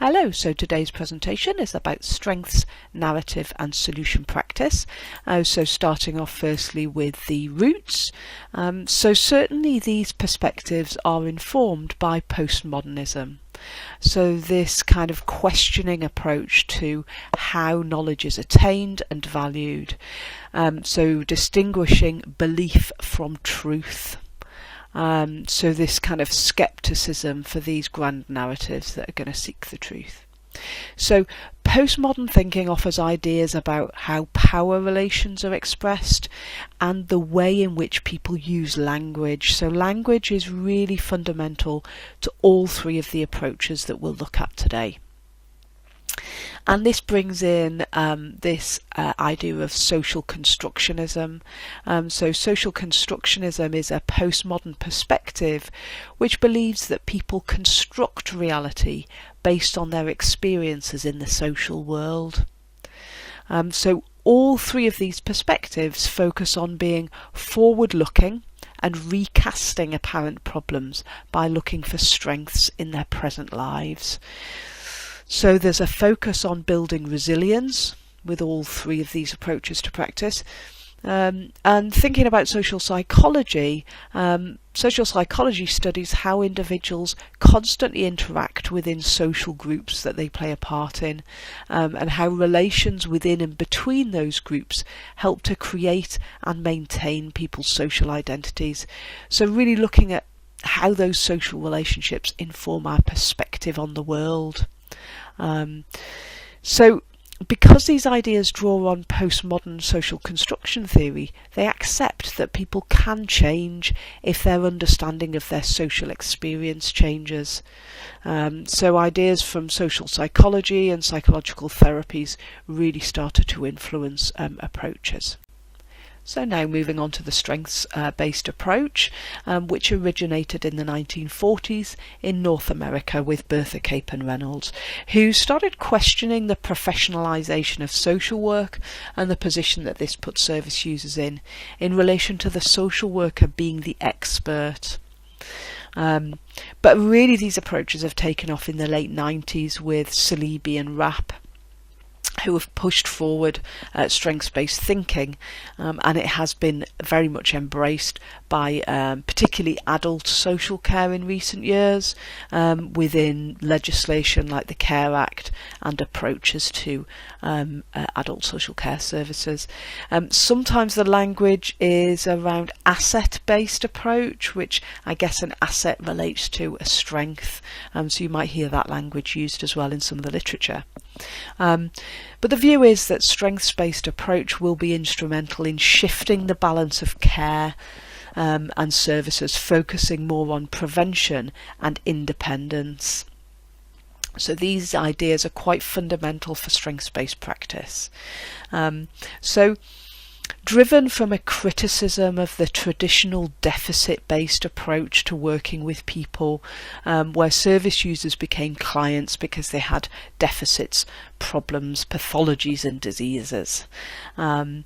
Hello, so today's presentation is about strengths, narrative and solution practice. So starting off firstly with the roots. So certainly these perspectives are informed by postmodernism. So this kind of questioning approach to how knowledge is attained and valued. So distinguishing belief from truth. So this kind of skepticism for these grand narratives that are going to seek the truth. So postmodern thinking offers ideas about how power relations are expressed and the way in which people use language. So language is really fundamental to all three of the approaches that we'll look at today. And this brings in this idea of social constructionism. So social constructionism is a postmodern perspective which believes that people construct reality based on their experiences in the social world. So all three of these perspectives focus on being forward-looking and recasting apparent problems by looking for strengths in their present lives. So there's a focus on building resilience with all three of these approaches to practice. And thinking about social psychology studies how individuals constantly interact within social groups that they play a part in, and how relations within and between those groups help to create and maintain people's social identities. So really looking at how those social relationships inform our perspective on the world. So because these ideas draw on postmodern social construction theory, they accept that people can change if their understanding of their social experience changes. So ideas from social psychology and psychological therapies really started to influence approaches. So now moving on to the strengths-based approach, which originated in the 1940s in North America with Bertha Capon Reynolds, who started questioning the professionalisation of social work and the position that this put service users in relation to the social worker being the expert. But really these approaches have taken off in the late 90s with Salibi and Rapp, who have pushed forward strengths-based thinking, and it has been very much embraced by particularly adult social care in recent years, within legislation like the CARE Act and approaches to adult social care services. Sometimes the language is around asset-based approach, which I guess an asset relates to a strength, so you might hear that language used as well in some of the literature. But the view is that strengths-based approach will be instrumental in shifting the balance of care and services, focusing more on prevention and independence. So these ideas are quite fundamental for strengths-based practice. Driven from a criticism of the traditional deficit-based approach to working with people, where service users became clients because they had deficits, problems, pathologies and diseases. The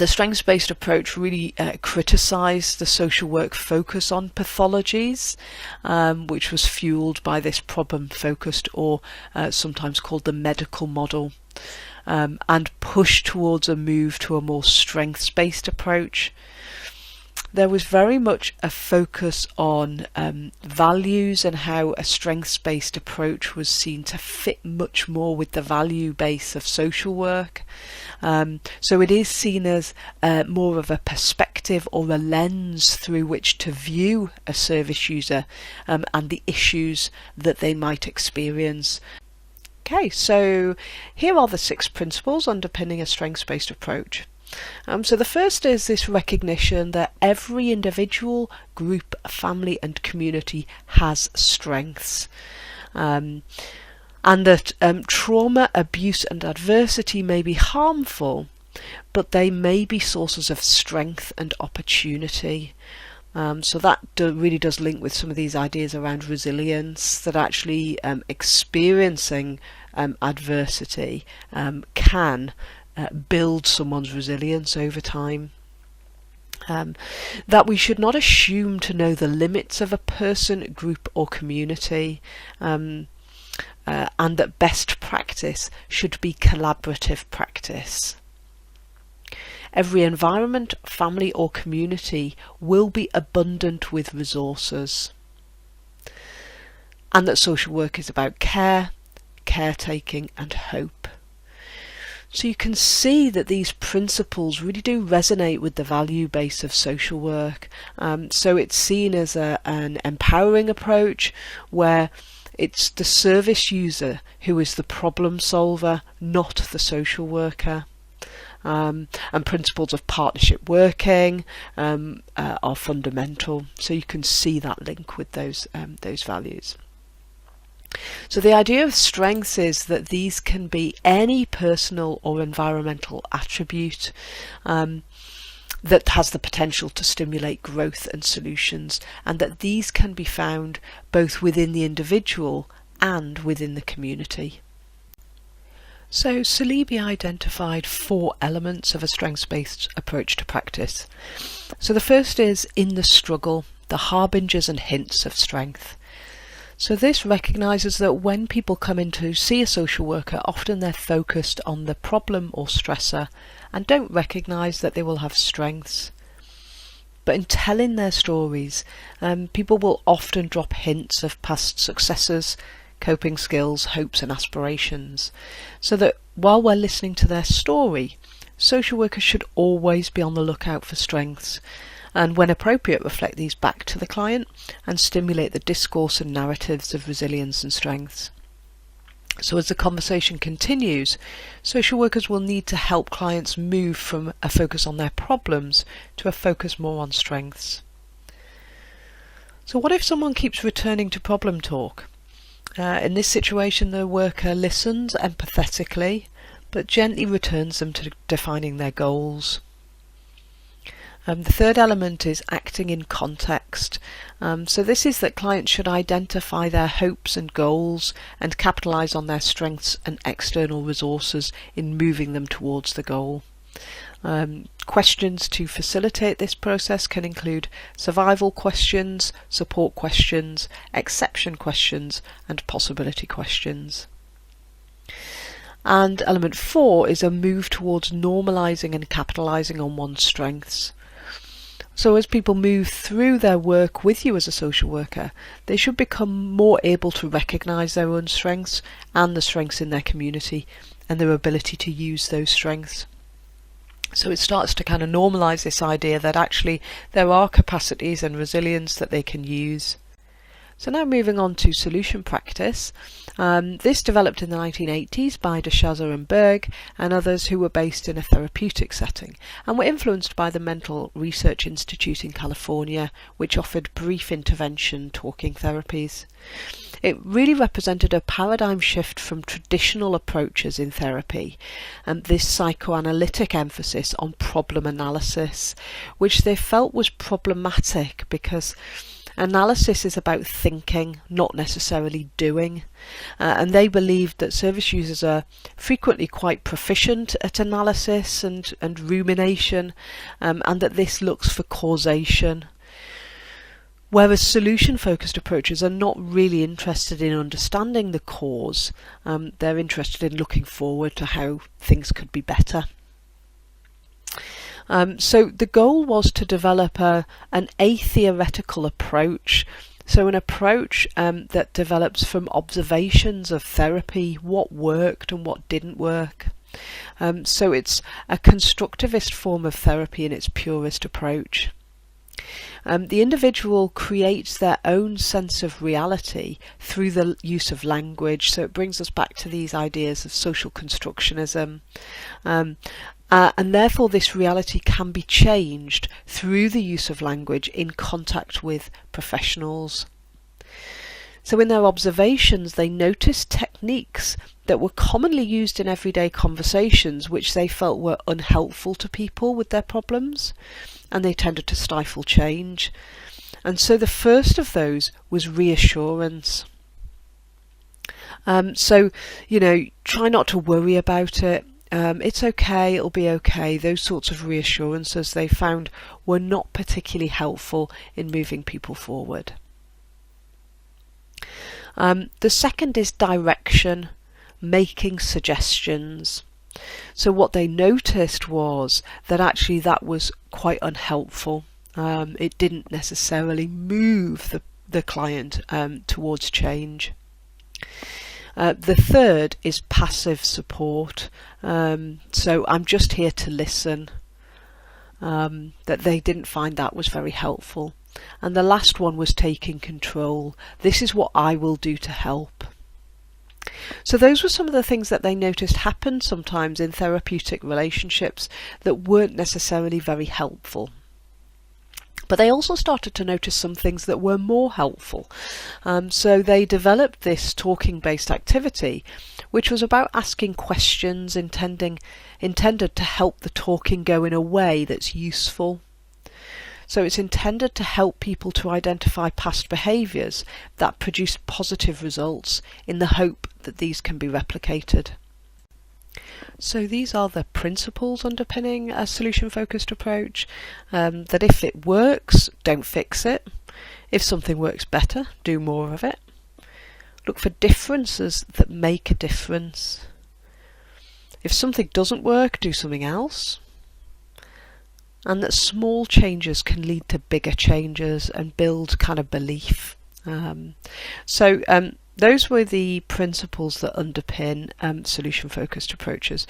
strengths-based approach really criticised the social work focus on pathologies, which was fueled by this problem-focused or sometimes called the medical model. And push towards a move to a more strengths-based approach. There was very much a focus on values and how a strengths-based approach was seen to fit much more with the value base of social work. So it is seen as more of a perspective or a lens through which to view a service user and the issues that they might experience. Okay, so here are the 6 principles underpinning a strengths-based approach. So the first is this recognition that every individual, group, family and community has strengths. And that trauma, abuse and adversity may be harmful, but they may be sources of strength and opportunity. So that really does link with some of these ideas around resilience, that actually experiencing adversity can build someone's resilience over time. That we should not assume to know the limits of a person, group or community, and that best practice should be collaborative practice. Every environment, family or community will be abundant with resources, and that social work is about care, caretaking and hope. So you can see that these principles really do resonate with the value base of social work. So it's seen as an empowering approach where it's the service user who is the problem solver, not the social worker. And principles of partnership working are fundamental. So you can see that link with those values. So the idea of strengths is that these can be any personal or environmental attribute that has the potential to stimulate growth and solutions, and that these can be found both within the individual and within the community. So Salibi identified 4 elements of a strengths-based approach to practice. So the first is in the struggle, the harbingers and hints of strength. So this recognises that when people come in to see a social worker, often they're focused on the problem or stressor and don't recognise that they will have strengths. But in telling their stories, people will often drop hints of past successes, coping skills, hopes and aspirations, so that while we're listening to their story, social workers should always be on the lookout for strengths, and when appropriate reflect these back to the client and stimulate the discourse and narratives of resilience and strengths. So as the conversation continues, social workers will need to help clients move from a focus on their problems to a focus more on strengths. So what if someone keeps returning to problem talk? In this situation, the worker listens empathetically, but gently returns them to defining their goals. The third element is acting in context. So this is that clients should identify their hopes and goals and capitalise on their strengths and external resources in moving them towards the goal. Questions to facilitate this process can include survival questions, support questions, exception questions, and possibility questions. And element 4 is a move towards normalising and capitalising on one's strengths. So as people move through their work with you as a social worker, they should become more able to recognise their own strengths and the strengths in their community and their ability to use those strengths. So it starts to kind of normalise this idea that actually there are capacities and resilience that they can use. So now moving on to solution practice. This developed in the 1980s by De Shazer and Berg and others who were based in a therapeutic setting and were influenced by the Mental Research Institute in California, which offered brief intervention talking therapies. It really represented a paradigm shift from traditional approaches in therapy and this psychoanalytic emphasis on problem analysis, which they felt was problematic because analysis is about thinking, not necessarily doing, and they believed that service users are frequently quite proficient at analysis and rumination, and that this looks for causation. Whereas solution-focused approaches are not really interested in understanding the cause, they're interested in looking forward to how things could be better. So the goal was to develop an atheoretical approach, so an approach that develops from observations of therapy, what worked and what didn't work. So it's a constructivist form of therapy in its purest approach. The individual creates their own sense of reality through the use of language, so it brings us back to these ideas of social constructionism. And therefore this reality can be changed through the use of language in contact with professionals. So in their observations they noticed techniques that were commonly used in everyday conversations which they felt were unhelpful to people with their problems, and they tended to stifle change. And so the first of those was reassurance. So, try not to worry about it. it's okay, it'll be okay, those sorts of reassurances they found were not particularly helpful in moving people forward. The second is direction, making suggestions. So what they noticed was that actually that was quite unhelpful. It didn't necessarily move the client towards change. The third is passive support. So I'm just here to listen. That they didn't find that was very helpful. And the last one was taking control. This is what I will do to help. So those were some of the things that they noticed happened sometimes in therapeutic relationships that weren't necessarily very helpful. But they also started to notice some things that were more helpful. So they developed this talking-based activity, which was about asking questions intended to help the talking go in a way that's useful. So it's intended to help people to identify past behaviours that produce positive results in the hope that these can be replicated. So these are the principles underpinning a solution-focused approach, that if it works, don't fix it. If something works better, do more of it. Look for differences that make a difference. If something doesn't work, do something else. And that small changes can lead to bigger changes and build kind of belief. Those were the principles that underpin solution-focused approaches.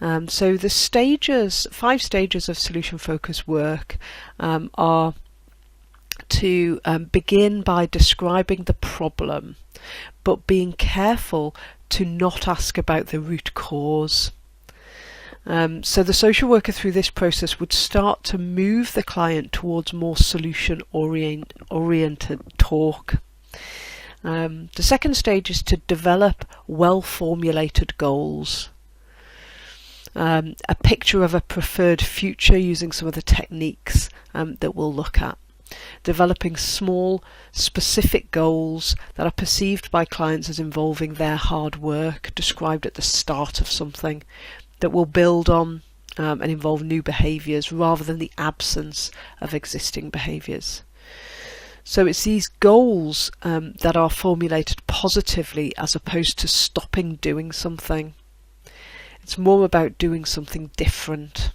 So the 5 stages of solution-focused work are to begin by describing the problem, but being careful to not ask about the root cause. So the social worker through this process would start to move the client towards more solution-oriented talk. The second stage is to develop well-formulated goals. A picture of a preferred future using some of the techniques that we'll look at. Developing small, specific goals that are perceived by clients as involving their hard work, described at the start of something, that will build on and involve new behaviours rather than the absence of existing behaviours. So it's these goals that are formulated positively as opposed to stopping doing something. It's more about doing something different.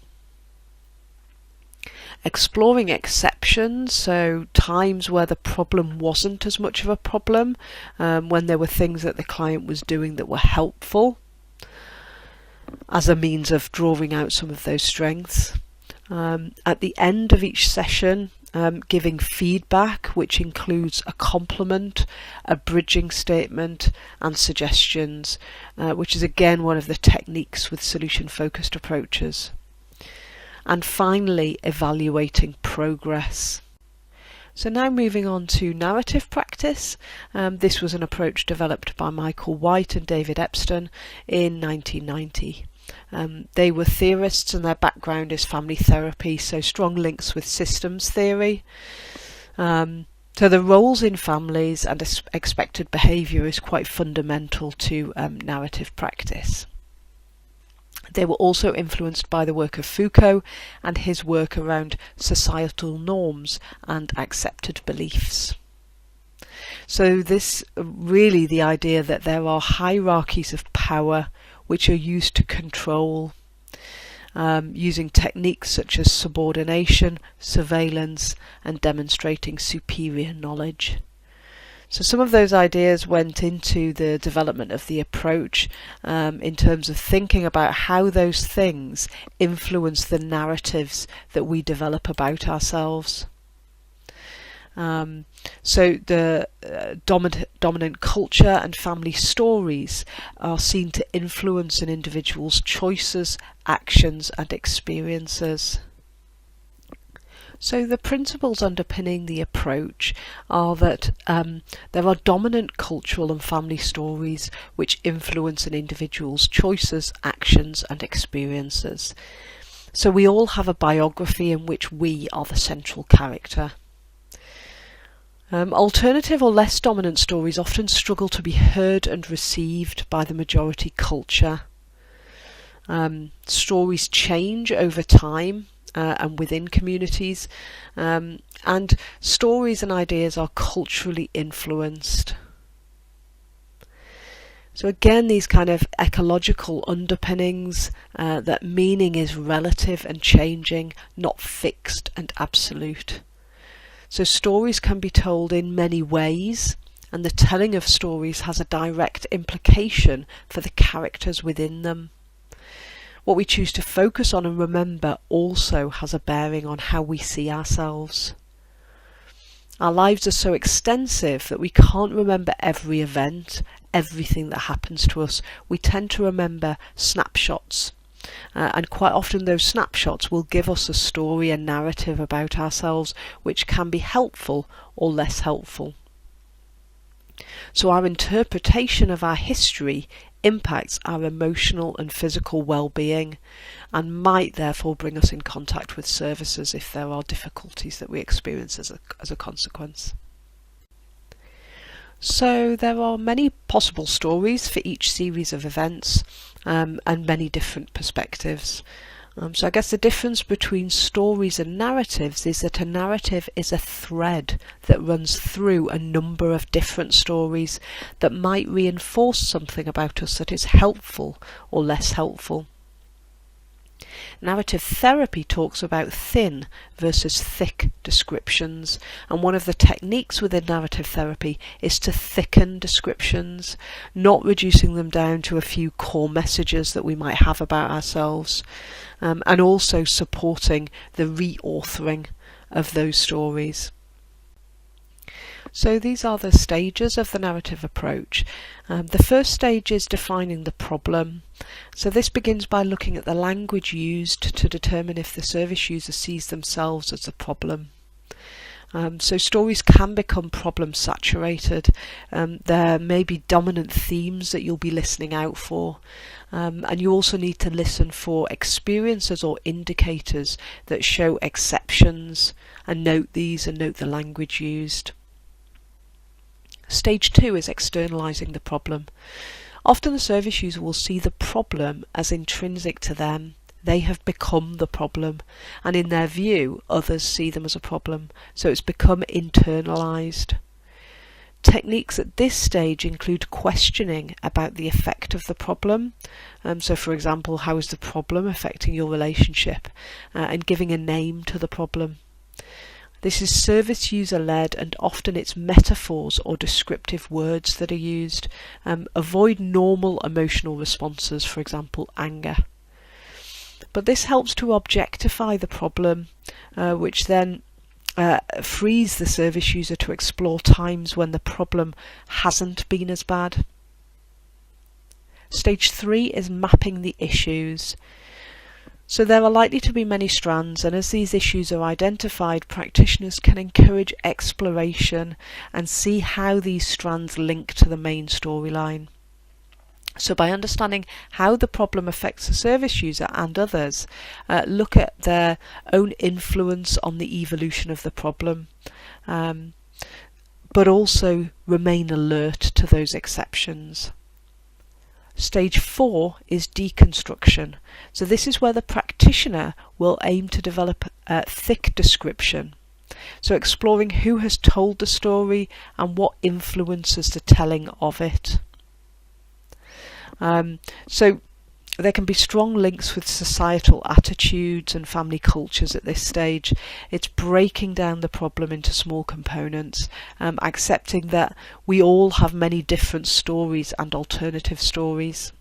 Exploring exceptions, so times where the problem wasn't as much of a problem, when there were things that the client was doing that were helpful, as a means of drawing out some of those strengths. At the end of each session, giving feedback, which includes a compliment, a bridging statement and suggestions, which is again one of the techniques with solution-focused approaches. And finally, evaluating progress. So now moving on to narrative practice. This was an approach developed by Michael White and David Epstein in 1990. They were theorists and their background is family therapy, so strong links with systems theory. So the roles in families and expected behaviour is quite fundamental to narrative practice. They were also influenced by the work of Foucault and his work around societal norms and accepted beliefs. So this really the idea that there are hierarchies of power which are used to control, using techniques such as subordination, surveillance, and demonstrating superior knowledge. So some of those ideas went into the development of the approach in terms of thinking about how those things influence the narratives that we develop about ourselves. So the dominant culture and family stories are seen to influence an individual's choices, actions and experiences. So the principles underpinning the approach are that there are dominant cultural and family stories which influence an individual's choices, actions and experiences. So we all have a biography in which we are the central character. Alternative or less dominant stories often struggle to be heard and received by the majority culture. Stories change over time and within communities, and stories and ideas are culturally influenced. So again, these kind of ecological underpinnings, that meaning is relative and changing, not fixed and absolute. So stories can be told in many ways, and the telling of stories has a direct implication for the characters within them. What we choose to focus on and remember also has a bearing on how we see ourselves. Our lives are so extensive that we can't remember every event, everything that happens to us. We tend to remember snapshots, and quite often those snapshots will give us a story, a narrative about ourselves, which can be helpful or less helpful. So our interpretation of our history impacts our emotional and physical well-being, and might therefore bring us in contact with services if there are difficulties that we experience as a consequence. So there are many possible stories for each series of events, and many different perspectives. So I guess the difference between stories and narratives is that a narrative is a thread that runs through a number of different stories that might reinforce something about us that is helpful or less helpful. Narrative therapy talks about thin versus thick descriptions, and one of the techniques within narrative therapy is to thicken descriptions, not reducing them down to a few core messages that we might have about ourselves, and also supporting the reauthoring of those stories. So these are the stages of the narrative approach. The first stage is defining the problem. So this begins by looking at the language used to determine if the service user sees themselves as the problem. So stories can become problem saturated. There may be dominant themes that you'll be listening out for, and you also need to listen for experiences or indicators that show exceptions, and note these and note the language used. Stage 2 is externalizing the problem. Often the service user will see the problem as intrinsic to them. They have become the problem, and in their view, others see them as a problem, so it's become internalized. Techniques at this stage include questioning about the effect of the problem. So for example, how is the problem affecting your relationship? And giving a name to the problem. This is service user led, and often it's metaphors or descriptive words that are used. Avoid normal emotional responses, for example, anger. But this helps to objectify the problem, which then frees the service user to explore times when the problem hasn't been as bad. Stage 3 is mapping the issues. So there are likely to be many strands, and as these issues are identified, practitioners can encourage exploration and see how these strands link to the main storyline. So by understanding how the problem affects the service user and others, look at their own influence on the evolution of the problem, but also remain alert to those exceptions. Stage 4 is deconstruction. So this is where the practitioner will aim to develop a thick description. So exploring who has told the story and what influences the telling of it. So there can be strong links with societal attitudes and family cultures at this stage. It's breaking down the problem into small components, accepting that we all have many different stories and alternative stories.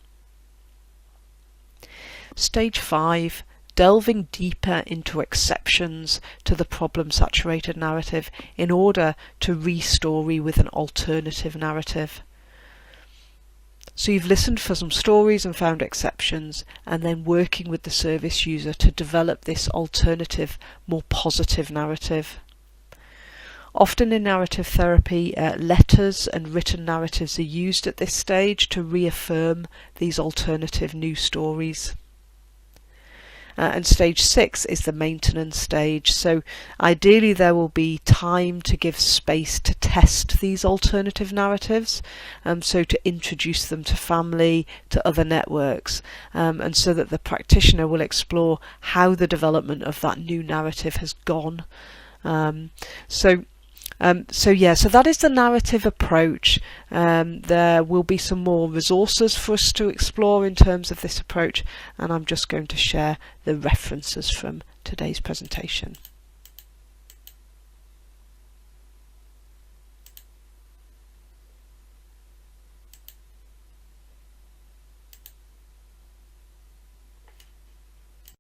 Stage 5, delving deeper into exceptions to the problem-saturated narrative in order to re-story with an alternative narrative. So you've listened for some stories and found exceptions, and then working with the service user to develop this alternative, more positive narrative. Often in narrative therapy, letters and written narratives are used at this stage to reaffirm these alternative new stories. And stage 6 is the maintenance stage. So ideally there will be time to give space to test these alternative narratives, so to introduce them to family, to other networks, and so that the practitioner will explore how the development of that new narrative has gone. So that is the narrative approach. There will be some more resources for us to explore in terms of this approach, and I'm just going to share the references from today's presentation.